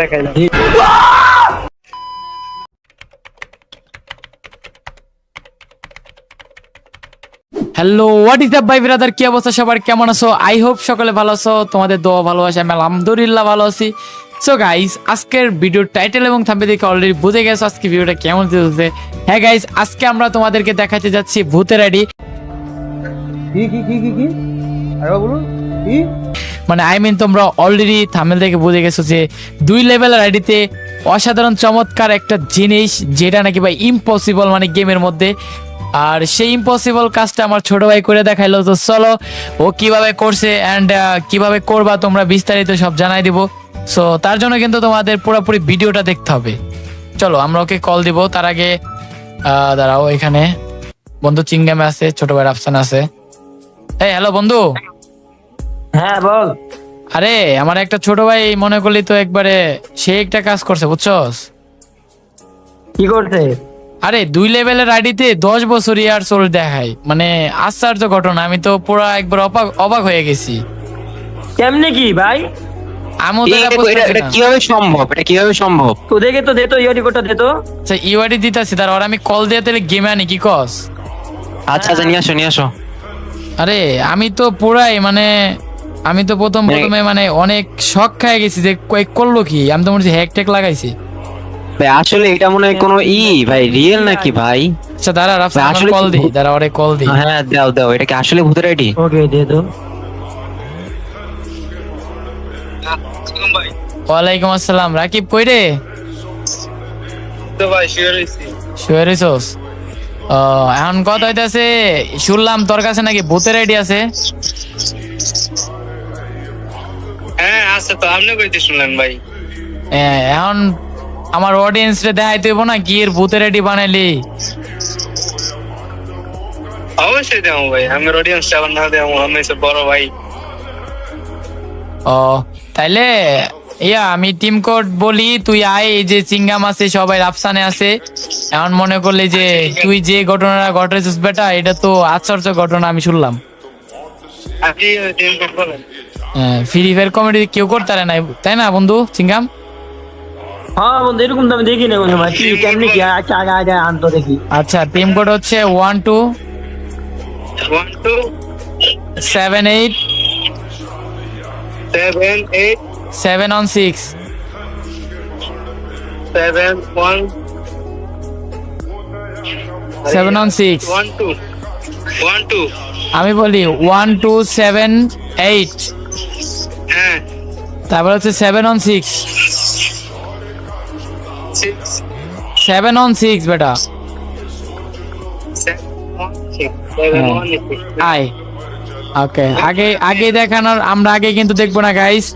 দেখাই hello what is up ভাই brother, কি অবস্থা সবার, কেমন আছো? আই হোপ সকলে ভালো আছো, তোমাদের দোয়া ভালোবাসা, আমি আলহামদুলিল্লাহ ভালো আছি। সো গাইস, আজকের ভিডিওর টাইটেল এবং থাম্বনেল দেখে অলরেডি বুঝে গেছো আজকে ভিডিওটা কেমন চলছে। হ্যাঁ গাইস, আজকে আমরা তোমাদেরকে দেখাতে যাচ্ছি ভূতের আইডি। কি আরে বলুন কি মানে আই মিন তোমরা অলরেডি থাম্বনেল দেখে বুঝে গেছো যে 2 লেভেলের আইডিতে অসাধারণ চমৎকার একটা জিনিস, যেটা নাকি ভাই ইম্পসিবল মানে গেমের মধ্যে। আর সেই ইম্পসিবল কাজটা আমার ছোট ভাই করে দেখাইলো। তো চলো ও কিভাবে করছে অ্যান্ড কিভাবে করবা তোমরা বিস্তারিত সব জানাই দিব। সো তার জন্য কিন্তু তোমাদের পুরোপুরি ভিডিওটা দেখতে হবে। চলো আমরা ওকে কল দিব। তার আগে দাঁড়াও, এখানে বন্ধু চিংগামে আছে, ছোট ভাই আফসান আছে। এই হ্যালো বন্ধু। হ্যাঁ বল। আরে আমার একটা ছোট ভাই মনে করলি তো একবারে সে একটা কাজ করছে বুঝছস। কি করতে? আরে 2 লেভেলের আইডিতে 10 বছর ইয়ার সোল দেখায়, মানে আশ্চর্য ঘটনা। আমি তো পুরো একবার অবাক হয়ে গেছি। কেমনে কি ভাই? আমি তো এটা বুঝতেছি না। কিভাবে সম্ভব? এটা কিভাবে সম্ভব? তো দেখে তো দে তো ইউডি কোডটা দে তো। আচ্ছা ইউআইডি দিতাছি, তার আর আমি কল দিয়ে তাহলে গেমে আনি, কি কস? আচ্ছা আচ্ছা, নিয়ে আসো। আরে আমি তো পুরাই মানে আমি তো প্রথমে মানে অনেক শক খেয়ে গেছি যে কয়েক করলো কি। আমি তো মনে হচ্ছে হ্যাক ট্যাক লাগাইছি। ভাই আসলে এটা মনে হয় কোনো ভাই রিয়েল নাকি ভাই? আচ্ছা দাঁড়া রাফসান, আসলে কল দিই, দাঁড়া ওরে কল দিই। হ্যাঁ দাও, এটা কি আসলে ভূতের আইডি? ওকে দে তো। ওয়ালাইকুম আসসালাম। রাকিব কই রে? তো ভাই শিওরিছি। শুয়ে রইছস? এখন কথা হইতাছে, শুনলাম তোর কাছে নাকি ভূতের আইডি আছে। হ্যাঁ আছে তো, আপনি কইতে শুনলেন ভাই? এখন আমার অডিয়েন্স রে দেখাইতে হইব না কি এর ভূতের আইডি বানাইলি। অবশ্যই দেবো ভাই, আমার অডিয়েন্স আবার না দেবো, আমি সব বড় ভাই। ও তাইলে আমি টিম কোড বলি, তুই আয়। এই যে চিংগাম আছে, সবাই রাফসানে আছে। এখন মনে করলি যে তুই যে ঘটনাটা ঘটেছিস বেটা, এটা তো আশ্চর্য ঘটনা আমি শুনলাম। আপনি টিম কোড বলেন। ফ্রি ফায়ার কমেডি কেউ করতে পারে না, তাই না বন্ধু চিংগাম? হ্যাঁ বন্ধু, এরকম তো আমি দেখি না কোনো ভাই। কি কেমনে কি? আচ্ছা আগে আনতো দেখি। আচ্ছা টিম কোড হচ্ছে 1 2 1 2 7 8 7 8 7 on 6 7 1 7 on 6। 1 2 1 2। আমি বলি 1 2 7 8, হ্যাঁ তারপর হচ্ছে 7 on 6 6 7 on 6 বেটা। 7 1 6 7 1 6। আয় ওকে, আগে দেখানোর আমরা আগে কিন্তু দেখবো না গাইস।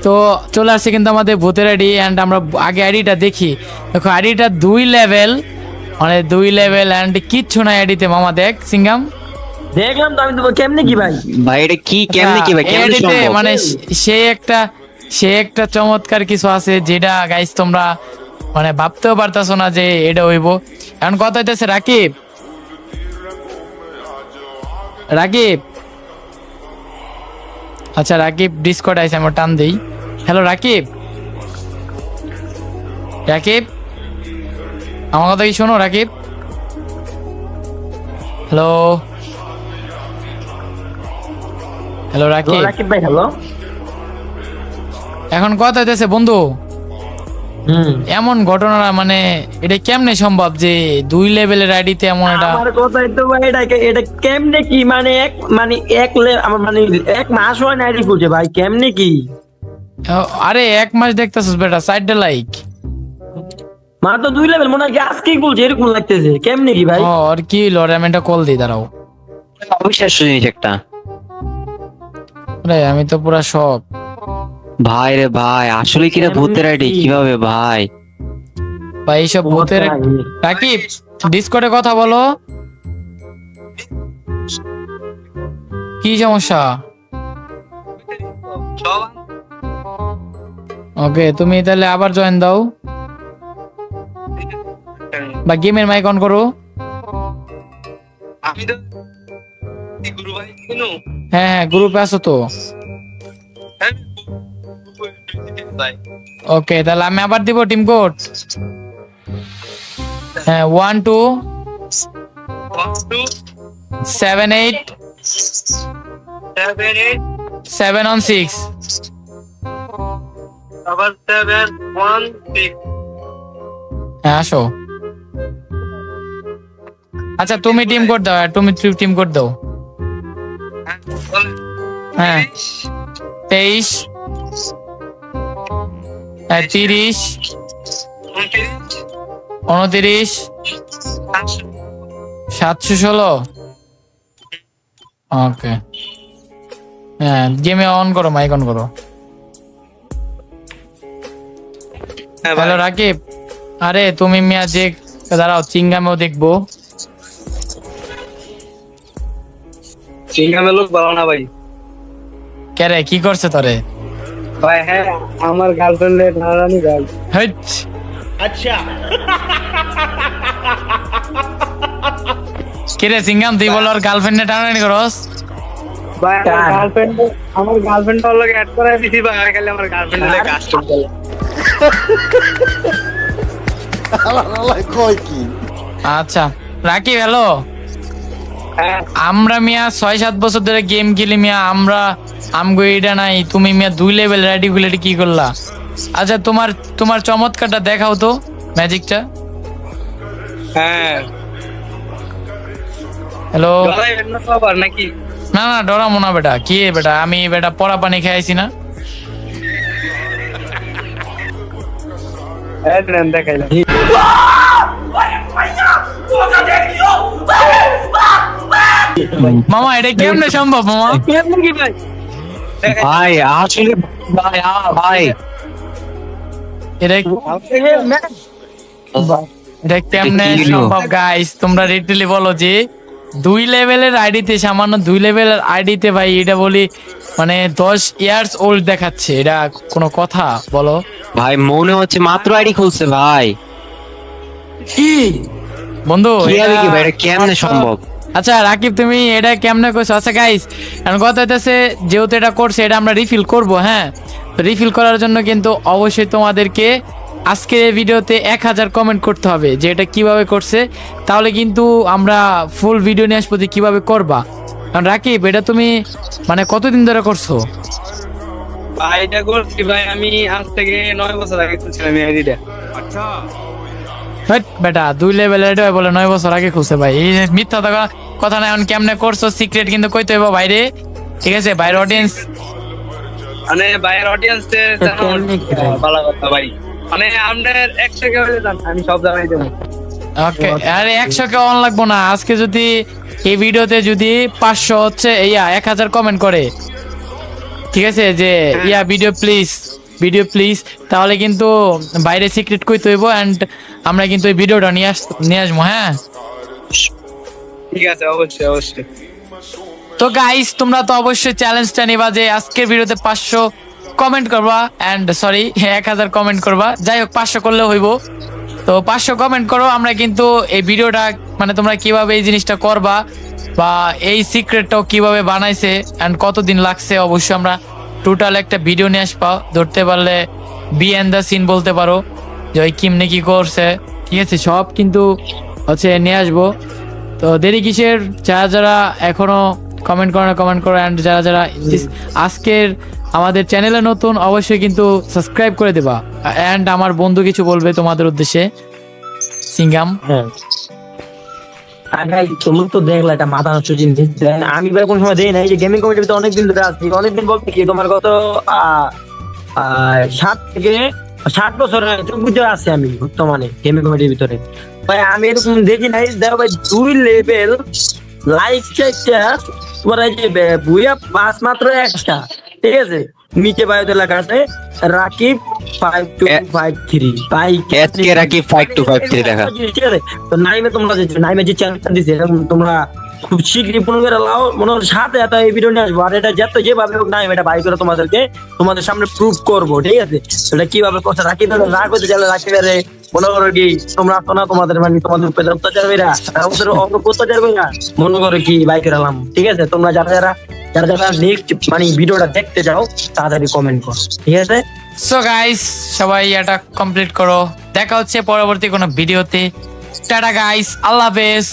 তো চলে আসছে কিন্তু আমাদের ভূতের আইডি অ্যান্ড আমরা আগে আইডিটা দেখি। দেখো আইডিটা 2 লেভেল, মানে 2 লেভেল অ্যান্ড কিচ্ছু নাই আইডিতে মামা। দেখ সিঙ্গাম, দেখলাম তো আমি। তো কেমনে কি ভাই? ভাই এটা কি কেমনে কি ভাই? কেমনে আইডিতে সম্ভব? মানে সে একটা চমৎকার কিছু আছে যেটা গাইস তোমরা মানে ভাবতেও পারতাছো না যে এটা হইব। এখন কথা হইতেছে রাকিব, আচ্ছা রাকিব ডিসকর্ড আইছে, আমরা টান দেই। হ্যালো রাকিব, আমার কথা কি শোনো রাকিব? হ্যালো রাকিব। রাকিব ভাই হ্যালো। এখন কথা হইতেছে বন্ধু, এমন ঘটনা মানে এটা কেমনে সম্ভব যে 2 লেভেলের আইডিতে এমন এটা? আমার কথাই তো ভাই, এটা কেমনে কি? মানে আমার মানে 1 মাস হয় না আইডি খুলছে ভাই। কেমনে কি? আরে 1 মাস দেখতেছিস বেটা, সাইডে লাইক মাত্র 2 লেভেল মনে হয় আজকেই খুলছে, এরকম লাগতেছে। কেমনে কি ভাই? আর কি লরে, আমি একটা কল দিই, দাঁড়াও। অবিশ্বাস্য জিনিস একটা। আরে আমি তো পুরা শক ভাই রে ভাই, আসলে কি রে ভূতের আইডি? কিভাবে ভাই? ভাই এইসব ভূতের। রাকিব ডিসকর্ডে কথা বলো, কি সমস্যা? ওকে তুমি তাহলে আবার জয়েন দাও বা গেমের মাইক অন করো। আমি তো গুরু ভাই চিনো। হ্যাঁ গ্রুপে আছো তো? হ্যাঁ ভাই ওকে, তাহলে আমি আবার দিব টিম কোড। হ্যাঁ, 1 2 1 2 7 8 7 8 7 on 6। আবার 7 1 6। হ্যাঁ, আসো। আচ্ছা, তুমি টিম কোড দাও, তুমি টিম কোড দাও। হ্যাঁ, 23 30 29 716। ওকে, হ্যাঁ, গেমে অন করো, মাইক অন করো। হ্যালো রাকিব, আরে তুমি মিয়া যে দাঁড়াও, চিঙ্গামেও দেখবো। সিঙ্গামের লোক ভালো না ভাই। কেরে কি করছে তোরে? ভাই হ্যাঁ, আমার গার্লফ্রেন্ডের নারানি ভাই। হেট, কিরে সিঙ্গাম, তুই বল ওর গার্লফ্রেন্ডে টানাটানি করস? ভাই আমার গার্লফ্রেন্ড ওর লগে অ্যাড করাই দিছি ভাই, আর খালি আমার গার্লফ্রেন্ডের কাস্টম করে। আচ্ছা রাকিব, হ্যালো। হ্যাঁ আমরা মিয়া 6-7 বছর ধরে গেম খেলি মিয়া, আমরা আমগো এটা নাই, তুমি মিয়া 2 লেভেল রেডি গুলো কি করলা? আচ্ছা, তোমার চমৎকারটা দেখাও তো, ম্যাজিকটা। হ্যাঁ, হ্যালো। গলায় এমন খবর নাকি? না না, ডরামো না বেটা, কি বেটা, আমি বেটা পড়া পানি খাইছি না। হ্যাঁ দেখাইলাম। মামা এটা কেমনে সম্ভব মামা? কেমন কি ভাই? ভাই আসলে ভাই ভাই এটা এটা কেমনে কি হলো? সম্ভব গাইস? তোমরা রিটেলি বলো যে 2 লেভেলের আইডিতে, সামান্য 2 লেভেলের আইডিতে ভাই এটা বলি মানে 10 ইয়ার্স ওল্ড দেখাচ্ছে, এটা কোনো কথা বলো? ভাই মনে হচ্ছে মাত্র আইডি খুলছে ভাই। কি বন্ধু কি হবে কি ভাই, এটা- এটা কেমনে সম্ভব? আচ্ছা রাকিব, তুমি এটা কেমনে কইছো? আচ্ছা গাইস, এখন কথা হইতেছে যেহেতু এটা করছে, এটা আমরা রিফিল করব। হ্যাঁ, তো রিফিল করার জন্য কিন্তু অবশ্যই তোমাদেরকে আজকের এই ভিডিওতে 1000 কমেন্ট করতে হবে যে এটা কিভাবে করছে, তাহলে কিন্তু আমরা ফুল ভিডিও নিয়ে আসবো যে কিভাবে করবা। কারণ রাকিব, এটা তুমি মানে কতদিন ধরে করছো? ভাই এটা করছি ভাই, আমি আজ থেকে 9 বছর আগে খুলছিলাম এই আইডিটা। হেট বেটা, 2 লেভেলের এটা বলে 9 বছর আগে খুলছে ভাই, এই যে মিথ্যা কথা না। এখন কেমনে করছো সিক্রেট কিন্তু কইতে হইব বাইরে, ঠিক আছে? বাইরে অডিয়েন্স মানে বাইরের অডিয়েন্সের ভালো কথা ভাই, মানে আপনার 100 কে হলে জান আমি সব জানাই দেবো। ওকে, আরে 100 কে অন লাগবো না। আজকে যদি এই ভিডিওতে যদি 500 হচ্ছে 1000 কমেন্ট করে, ঠিক আছে, যে ভিডিও প্লিজ, তাহলে কিন্তু বাইরে সিক্রেট কইতে হইব এন্ড আমরা কিন্তু এই ভিডিওটা নিয়ে আসবো। হ্যাঁ, ঠিক আছে, অবশ্যই অবশ্যই। তো গাইস, তোমরা তো অবশ্যই চ্যালেঞ্জটা নিবা যে আজকের ভিডিওতে 500 কমেন্ট করবা, এন্ড সরি 1000 কমেন্ট করবা। যাই হোক, 500 করলে হইব। তো 500 কমেন্ট করো, আমরা কিন্তু এই ভিডিওটা মানে তোমরা কিভাবে এই জিনিসটা করবা বা এই সিক্রেটটাও কিভাবে বানাইছে এন্ড কতদিন লাগছে, অবশ্যই আমরা টোটাল একটা ভিডিও নিয়ে আসবা। ধরতে পারলে বিহাইন্ড দ্য সিন বলতে পারো যে ওই কিমনে কি করছে, ঠিক আছে, সব কিন্তু হচ্ছে নিয়ে আসবো। তো দেরি কিসের? যারা যারা এখনো কমেন্ট করো এন্ড যারা যারা আজকের আমাদের চ্যানেলে নতুন, অবশ্যই কিন্তু সাবস্ক্রাইব করে দেবা। এন্ড আমার বন্ধু কিছু বলবে তোমাদের উদ্দেশ্যে, সিঙ্গাম। হ্যাঁ ভাই, তুমি তো দেখলা এটা মাথা নষ্ট জিনিস। আমি ভাই কোন সময় দেই নাই, যে গেমিং কমিটির ভিতরে অনেকদিন ধরে আছি। অনেকদিন বলতে কি, তোমার গত 7 থেকে 60 বছর 24 বছর আছে আমি বর্তমানে গেমিং কমিটির ভিতরে। ভাই আমি এরকম দেখি নাই। দেখো ভাই, 2 লেভেল লাইক চেকটা তোমার এই যে বুয়া পাস মাত্র একটা, ঠিক আছে? নিচে বায়োতে লেখা আছে রাকিব 5253 ভাই, আজকে রাকিব 5253 দেখা। ঠিক আছে? তো নাইমে তোমরা যে নাইমে যে চ্যানেলটা দিছে, এরকম তোমরা খুব শীঘ্রই ফোন করে লাও, মনে হয় সাথে এত এই ভিডিও নিয়ে আসবো। আর এটা যেভাবে হোক নাইম এটা বাই করে তোমাদের সামনে প্রুফ করবো, ঠিক আছে? এটা কিভাবে কথা রাকিব রাগ হতে গেলে রাকিবের মনে করো কি তোমরা আসো না, তোমাদের মানে তোমাদের উপরে অত্যাচার বেরা, আমাদের অত্যাচার বেরা মনে করো কি বাই করে এলাম, ঠিক আছে? তোমরা যারা যারা যারা যারা নেক্সট মানে ভিডিওটা দেখতে চাও তাড়াতাড়ি কমেন্ট করো, ঠিক আছে? সো গাইস সবাই এটা কমপ্লিট করো, দেখা হচ্ছে পরবর্তী কোনো ভিডিওতে। টাটা গাইস, আল্লাহ হাফেজ।